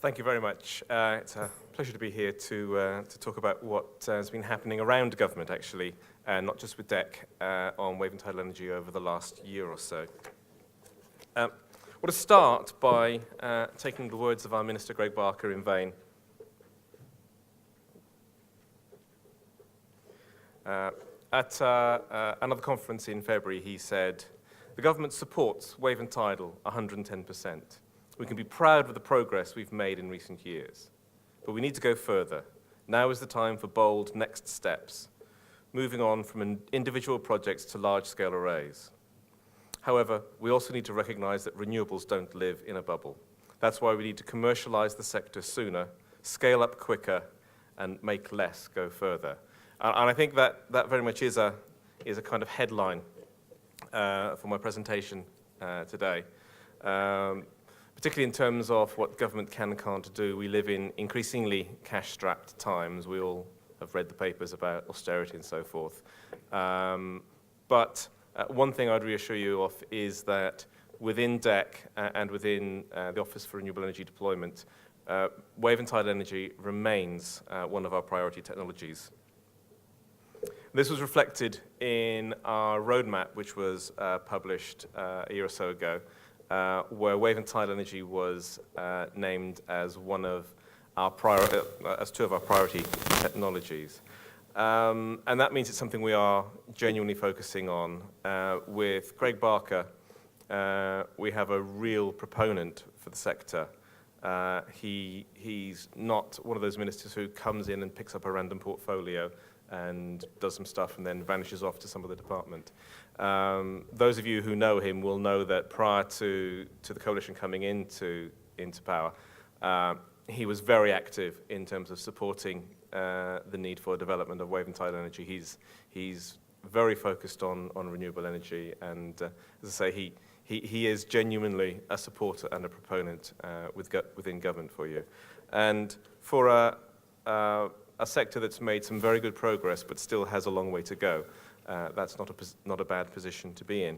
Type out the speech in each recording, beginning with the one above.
Thank you very much. It's a pleasure to be here to talk about what has been happening around government, actually, not just with DEC, on wave and tidal energy over the last year or so. I want to start by taking the words of our Minister, Greg Barker, in vain. At another conference in February, he said, "The government supports wave and tidal 110%. We can be proud of the progress we've made in recent years, but we need to go further. Now is the time for bold next steps, moving on from individual projects to large-scale arrays. However, we also need to recognize that renewables don't live in a bubble. That's why we need to commercialize the sector sooner, scale up quicker, and make less go further." And I think that very much is a kind of headline for my presentation today. Particularly in terms of what government can and can't do. We live in increasingly cash-strapped times. We all have read the papers about austerity and so forth. But one thing I'd reassure you of is that within DEC and within the Office for Renewable Energy Deployment, wave and tidal energy remains one of our priority technologies. This was reflected in our roadmap, which was published a year or so ago, where wave and tidal energy was named as one of our two of our priority technologies. And that means it's something we are genuinely focusing on. With Greg Barker, we have a real proponent for the sector. He's not one of those ministers who comes in and picks up a random portfolio and does some stuff and then vanishes off to some other department. Those of you who know him will know that prior to the coalition coming into power, he was very active in terms of supporting the need for development of wave and tidal energy. He's very focused on renewable energy, and as I say, he is genuinely a supporter and a proponent within government for you. And for a sector that's made some very good progress but still has a long way to go, that's not a bad position to be in.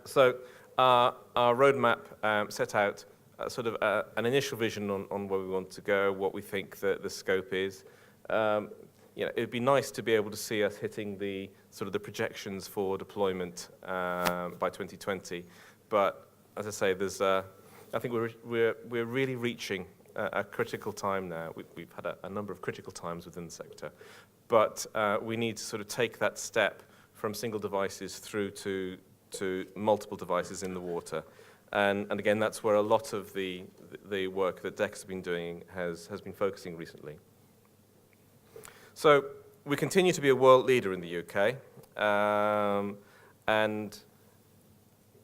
So our roadmap set out sort of an initial vision on where we want to go, what we think the scope is. It'd be nice to be able to see us hitting the projections for deployment by 2020. But as I say, I think we're really reaching a critical time now. We've had a number of critical times within the sector, but we need to sort of take that step from single devices through to multiple devices in the water. And again, that's where a lot of the work that DEC has been doing has been focusing recently. So we continue to be a world leader in the UK, and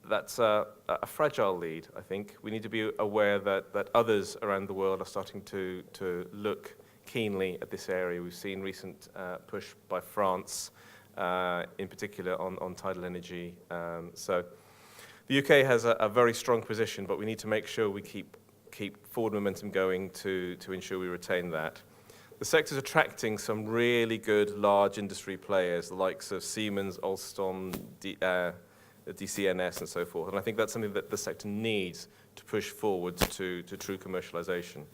that's a fragile lead, I think. We need to be aware that others around the world are starting to look keenly at this area. We've seen recent push by France, in particular on tidal energy. So the UK has a very strong position, but we need to make sure we keep forward momentum going to ensure we retain that. The sector's attracting some really good large industry players, the likes of Siemens, Alstom, DCNS and so forth, and I think that's something that the sector needs to push forward to true commercialization.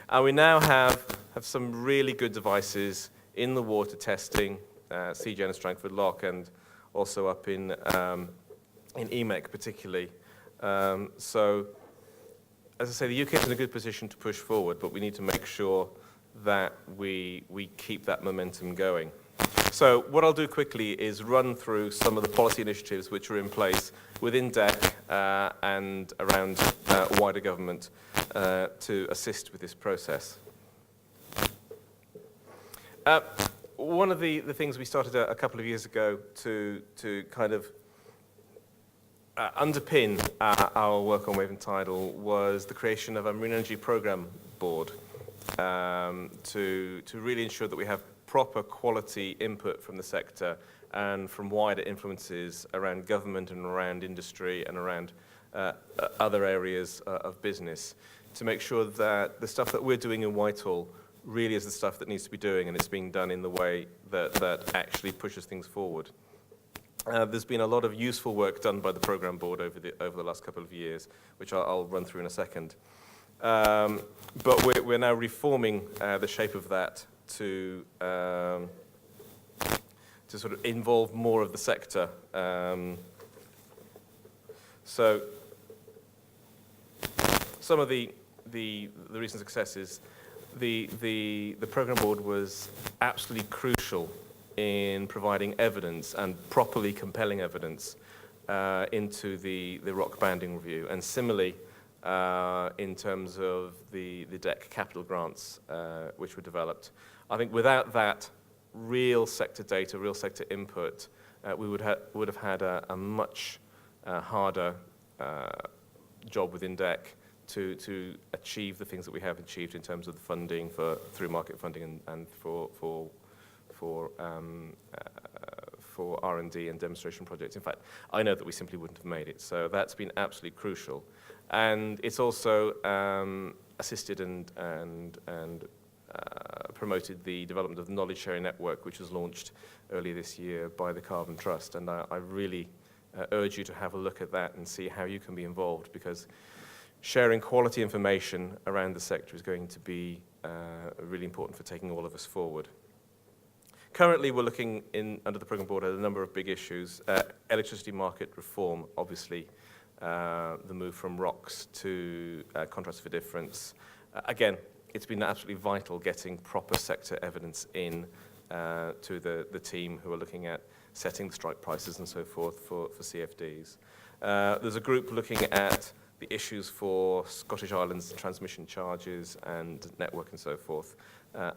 And we now have some really good devices in the water testing, CGen and Strangford Lock, and also up in EMEC particularly. So, as I say, the UK is in a good position to push forward, but we need to make sure that we keep that momentum going. So what I'll do quickly is run through some of the policy initiatives which are in place within DEC and around wider government to assist with this process. One of the things we started a couple of years ago to kind of underpin our work on wave and tidal was the creation of a Marine Energy Programme Board to really ensure that we have proper quality input from the sector and from wider influences around government and around industry and around other areas of business, to make sure that the stuff that we're doing in Whitehall really is the stuff that needs to be doing, and it's being done in the way that actually pushes things forward. There's been a lot of useful work done by the Programme Board over the last couple of years, which I'll run through in a second. But we're now reforming the shape of that to sort of involve more of the sector. So some of the recent successes, the program board was absolutely crucial in providing evidence, and properly compelling evidence, into the ROC banding review. And similarly, in terms of the DEC capital grants, which were developed. I think without that real sector data, real sector input, we would have had a much harder job within DEC to achieve the things that we have achieved in terms of the funding through market funding and for R&D and demonstration projects. In fact, I know that we simply wouldn't have made it. So that's been absolutely crucial. And it's also assisted and promoted the development of the knowledge sharing network, which was launched earlier this year by the Carbon Trust. And I really urge you to have a look at that and see how you can be involved, because sharing quality information around the sector is going to be really important for taking all of us forward. Currently, we're looking under the program board at a number of big issues. Electricity market reform, obviously, the move from ROCs to contracts for difference. Again, it's been absolutely vital getting proper sector evidence in to the team who are looking at setting the strike prices and so forth for CFDs. There's a group looking at the issues for Scottish Islands transmission charges and network and so forth.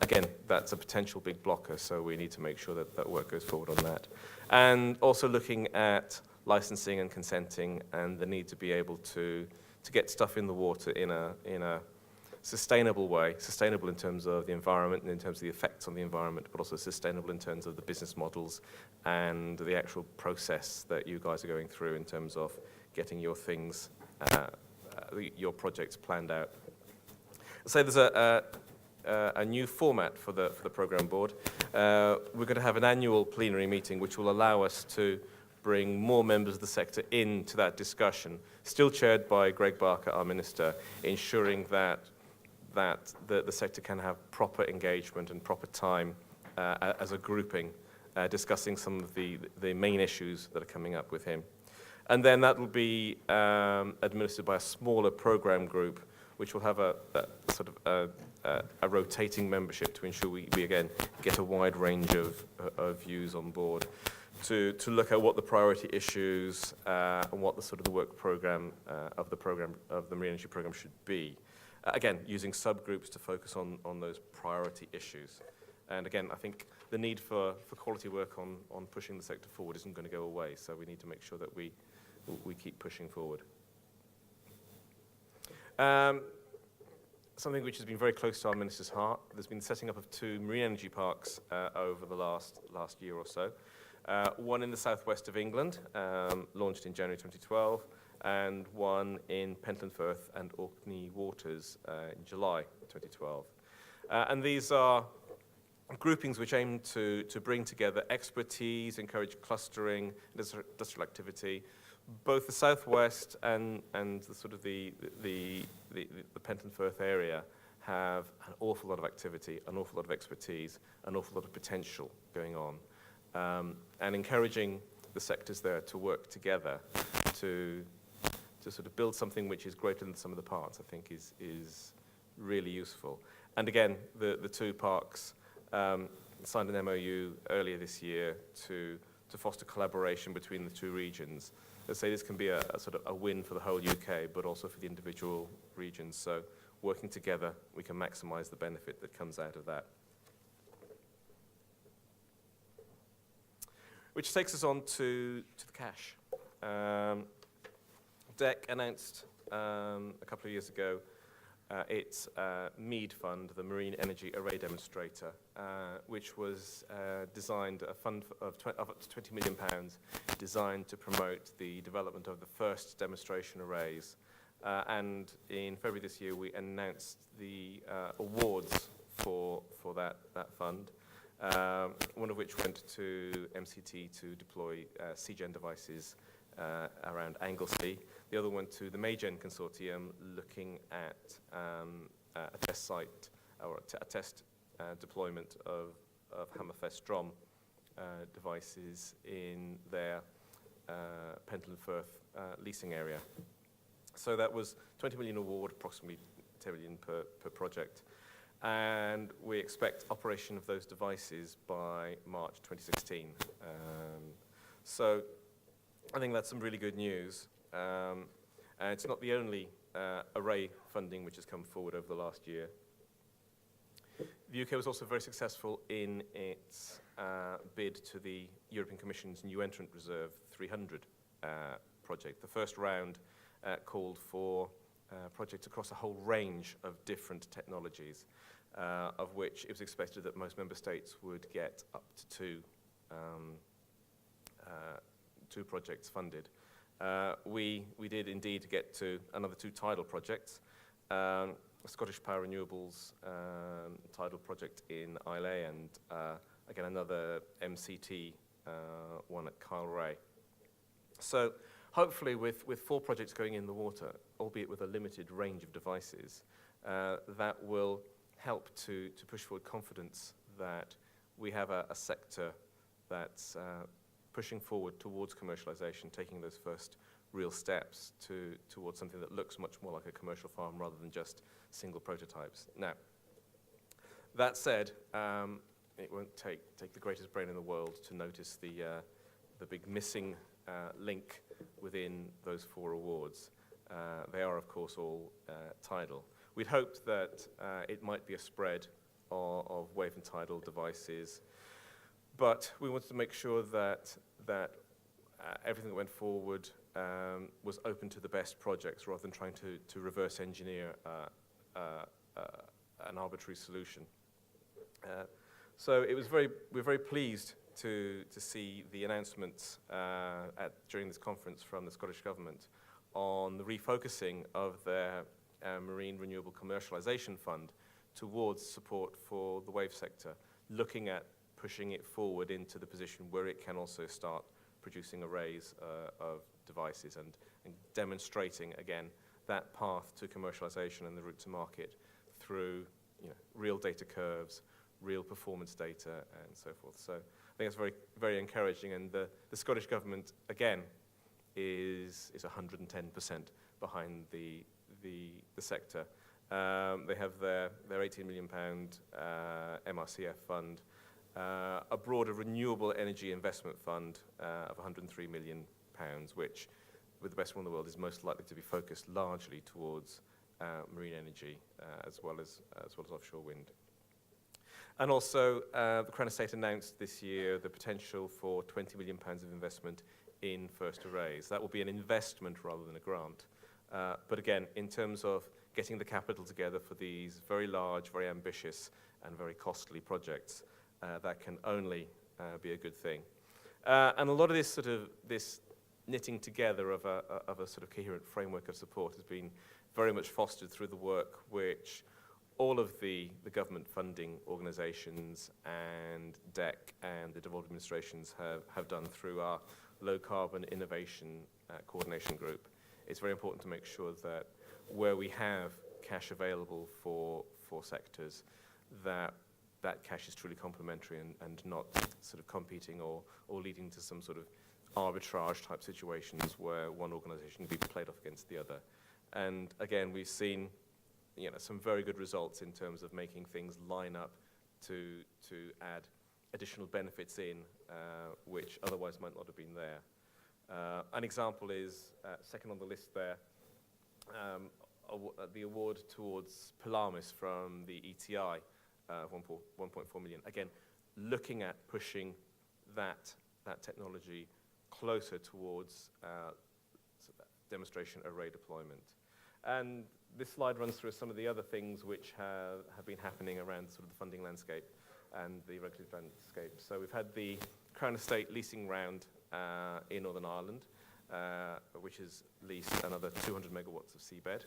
Again, that's a potential big blocker, so we need to make sure that that work goes forward on that. And also looking at licensing and consenting and the need to be able to get stuff in the water in a sustainable way, sustainable in terms of the environment and in terms of the effects on the environment, but also sustainable in terms of the business models and the actual process that you guys are going through in terms of getting your things, your projects planned out. So there's a new format for the program board. We're going to have an annual plenary meeting which will allow us to bring more members of the sector into that discussion, still chaired by Greg Barker, our Minister, ensuring that the sector can have proper engagement and proper time as a grouping, discussing some of the main issues that are coming up with him. And then that will be administered by a smaller program group, which will have a sort of a rotating membership to ensure we again get a wide range of views on board to look at what the priority issues and what the sort of the work program of the Marine Energy program should be. Again, using subgroups to focus on those priority issues. And again, I think the need for quality work on pushing the sector forward isn't going to go away, so we need to make sure that we keep pushing forward. Something which has been very close to our Minister's heart. There's been the setting up of 2 marine energy parks over the last year or so. One in the southwest of England, launched in January 2012, and one in Pentland Firth and Orkney Waters in July 2012. And these are groupings which aim to bring together expertise, encourage clustering, industrial activity. Both the southwest and the sort of the Pentland Firth area have an awful lot of activity, an awful lot of expertise, an awful lot of potential going on, and encouraging the sectors there to work together to sort of build something which is greater than the sum of the parts, I think is really useful. And again, the 2 parks signed an MOU earlier this year to foster collaboration between the 2 regions. Let's say this can be a sort of a win for the whole UK, but also for the individual regions. So working together, we can maximize the benefit that comes out of that. Which takes us on to the cash. DEC announced a couple of years ago its MEAD fund, the Marine Energy Array Demonstrator, which was designed, a fund of up to £20 million, designed to promote the development of the first demonstration arrays. And in February this year, we announced the awards for that fund, one of which went to MCT to deploy CGen devices around Anglesey. The other one to the Maygen Consortium, looking at a test site or a test deployment of Hammerfest Strom devices in their Pentland Firth leasing area. So that was 20 million award, approximately 10 million per project. And we expect operation of those devices by March 2016. So I think that's some really good news. And it's not the only array funding which has come forward over the last year. The UK was also very successful in its bid to the European Commission's New Entrant Reserve 300 project. The first round called for projects across a whole range of different technologies, of which it was expected that most member states would get up to two projects funded. We did indeed get to another two tidal projects. Scottish Power Renewables tidal project in Islay, and again another MCT one at Kyle Ray. So hopefully with 4 projects going in the water, albeit with a limited range of devices, that will help to push forward confidence that we have a sector that's pushing forward towards commercialization, taking those first real steps towards something that looks much more like a commercial farm rather than just single prototypes. Now, that said, it won't take the greatest brain in the world to notice the big missing link within those 4 awards. They are, of course, all tidal. We'd hoped that it might be a spread of wave and tidal devices, but we wanted to make sure that everything that went forward was open to the best projects rather than trying to reverse engineer an arbitrary solution. So it was we're very pleased to see the announcements during this conference from the Scottish Government on the refocusing of their Marine Renewable Commercialisation Fund towards support for the wave sector, looking at pushing it forward into the position where it can also start producing arrays of devices and demonstrating, again, that path to commercialization and the route to market through real data curves, real performance data, and so forth. So I think it's very, very encouraging, and the Scottish Government, again, is 110% behind the sector. They have their £18 million MRCF fund, a broader renewable energy investment fund of £103 million, which, with the best one in the world, is most likely to be focused largely towards marine energy as well as offshore wind. And also, the Crown Estate announced this year the potential for £20 million of investment in first arrays. That will be an investment rather than a grant. But again, in terms of getting the capital together for these very large, very ambitious, and very costly projects, that can only be a good thing. And a lot of this knitting together of a sort of coherent framework of support has been very much fostered through the work which all of the government funding organizations and DEC and the devolved administrations have done through our low carbon innovation coordination group. It's very important to make sure that where we have cash available for sectors, that cash is truly complementary and not sort of competing or leading to some sort of arbitrage type situations where one organization will be played off against the other. And again, we've seen some very good results in terms of making things line up to add additional benefits in which otherwise might not have been there. An example is, second on the list there, the award towards Pilamis from the ETI, 1.4 million. Again, looking at pushing that technology closer towards demonstration array deployment. And this slide runs through some of the other things which have been happening around sort of the funding landscape and the regulatory landscape. So we've had the Crown Estate leasing round in Northern Ireland, which has leased another 200 megawatts of seabed,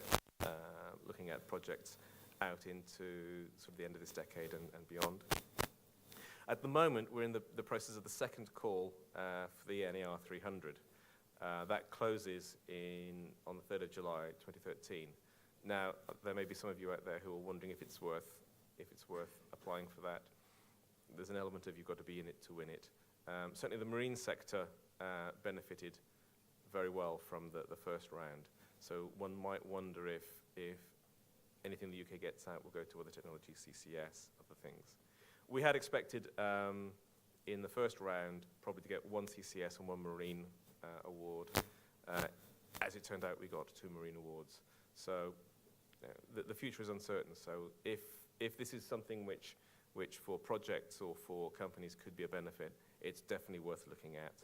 looking at projects out into sort of the end of this decade and beyond. At the moment, we're in the process of the second call for the NER 300. That closes on the 3rd of July 2013. Now, there may be some of you out there who are wondering if it's worth applying for that. There's an element of you've got to be in it to win it. Certainly the marine sector benefited very well from the first round. So one might wonder if anything the UK gets out will go to other technologies, CCS, other things. We had expected in the first round probably to get one CCS and one marine award. As it turned out, we got 2 marine awards. So the future is uncertain. So if this is something which for projects or for companies could be a benefit, it's definitely worth looking at.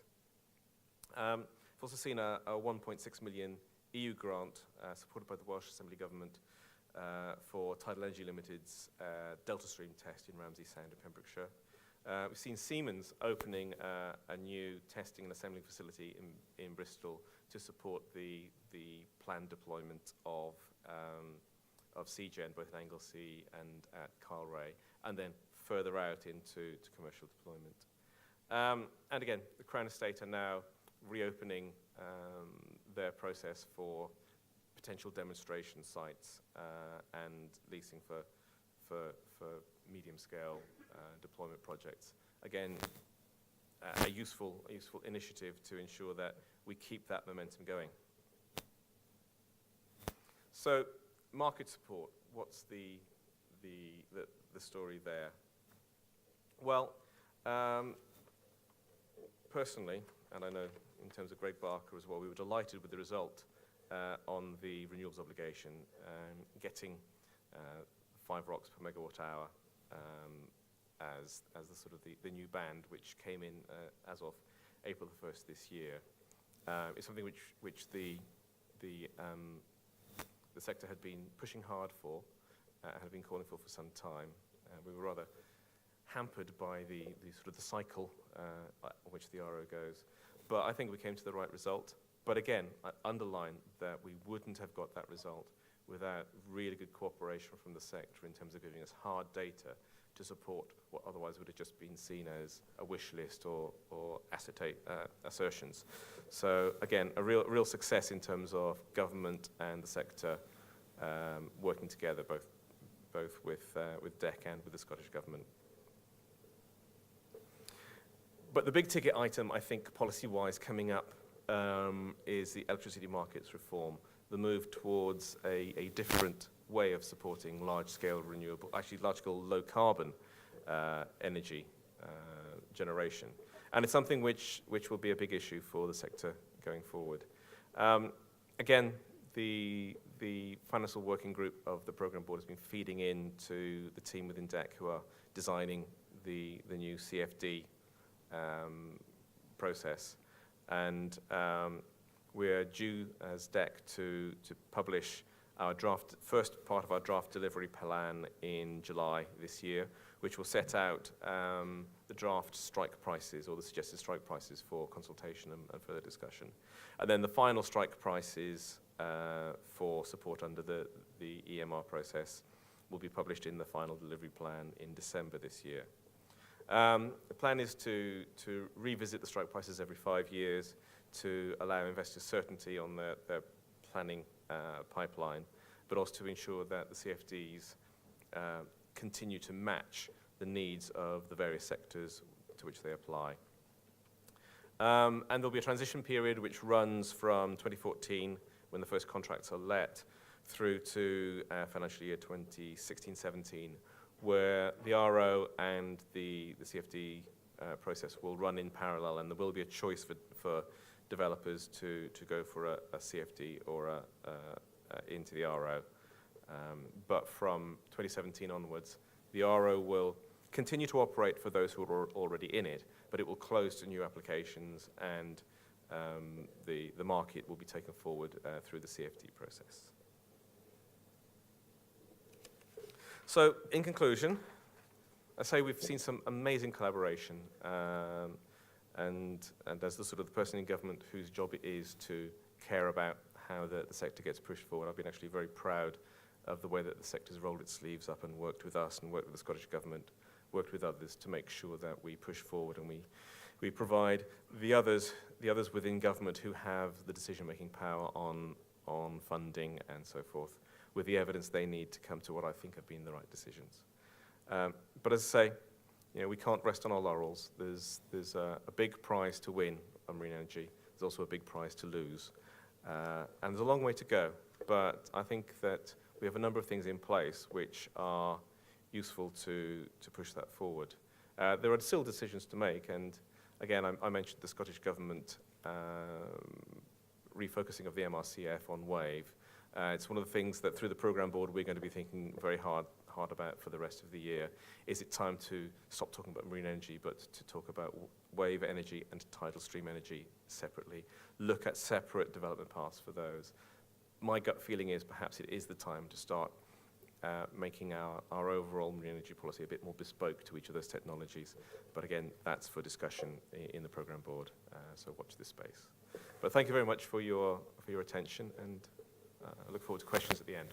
We've also seen a 1.6 million EU grant supported by the Welsh Assembly Government for Tidal Energy Limited's Delta Stream test in Ramsey Sound in Pembrokeshire. We've seen Siemens opening a new testing and assembling facility in Bristol to support the planned deployment of CGen, both at Anglesey and at Carlray, and then further out into commercial deployment. And again, the Crown Estate are now reopening their process for potential demonstration sites and leasing for medium-scale deployment projects. Again, a useful initiative to ensure that we keep that momentum going. So, market support. What's the story there? Well, personally, and I know in terms of Greg Barker as well, we were delighted with the result on the renewables obligation, getting 5 ROCs per megawatt hour as the sort of the new band, which came in as of April the 1st this year. It's something which the sector had been pushing hard for, had been calling for some time. We were rather hampered by the sort of the cycle on which the RO goes. But I think we came to the right result. But again, I underline that we wouldn't have got that result without really good cooperation from the sector in terms of giving us hard data to support what otherwise would have just been seen as a wish list or acetate assertions. So again, a real success in terms of government and the sector working together, both with DEC and with the Scottish Government. But the big ticket item, I think, policy-wise coming up is the electricity markets reform, the move towards a different way of supporting large-scale renewable, actually large-scale low-carbon energy generation. And it's something which will be a big issue for the sector going forward. Again, the financial working group of the programme board has been feeding into the team within DEC who are designing the new CFD process. And we're due as DEC to publish our first part of our draft delivery plan in July this year, which will set out the draft strike prices or the suggested strike prices for consultation and further discussion. And then the final strike prices for support under the EMR process will be published in the final delivery plan in December this year. The plan is to revisit the strike prices every 5 years to allow investors certainty on their planning pipeline, but also to ensure that the CFDs continue to match the needs of the various sectors to which they apply. And there'll be a transition period which runs from 2014, when the first contracts are let, through to financial year 2016-17, where the RO and the CFD process will run in parallel, and there will be a choice for developers to go for a CFD or into the RO. But from 2017 onwards, the RO will continue to operate for those who are already in it, but it will close to new applications, and the market will be taken forward through the CFD process. So, in conclusion, I say we've seen some amazing collaboration, and as the person in government whose job it is to care about how the sector gets pushed forward, I've been actually very proud of the way that the sector's rolled its sleeves up and worked with us and worked with the Scottish Government, worked with others to make sure that we push forward and we provide the others within government who have the decision-making power on funding and so forth with the evidence they need to come to what I think have been the right decisions. But as I say, we can't rest on our laurels. There's a big prize to win on marine energy. There's also a big prize to lose. And there's a long way to go. But I think that we have a number of things in place which are useful to push that forward. There are still decisions to make, and again, I mentioned the Scottish Government refocusing of the MRCF on wave. It's one of the things that through the programme board we're going to be thinking very hard about for the rest of the year. Is it time to stop talking about marine energy, but to talk about wave energy and tidal stream energy separately? Look at separate development paths for those. My gut feeling is perhaps it is the time to start making our overall marine energy policy a bit more bespoke to each of those technologies. But again, that's for discussion in the programme board, so watch this space. But thank you very much for your attention, and I look forward to questions at the end.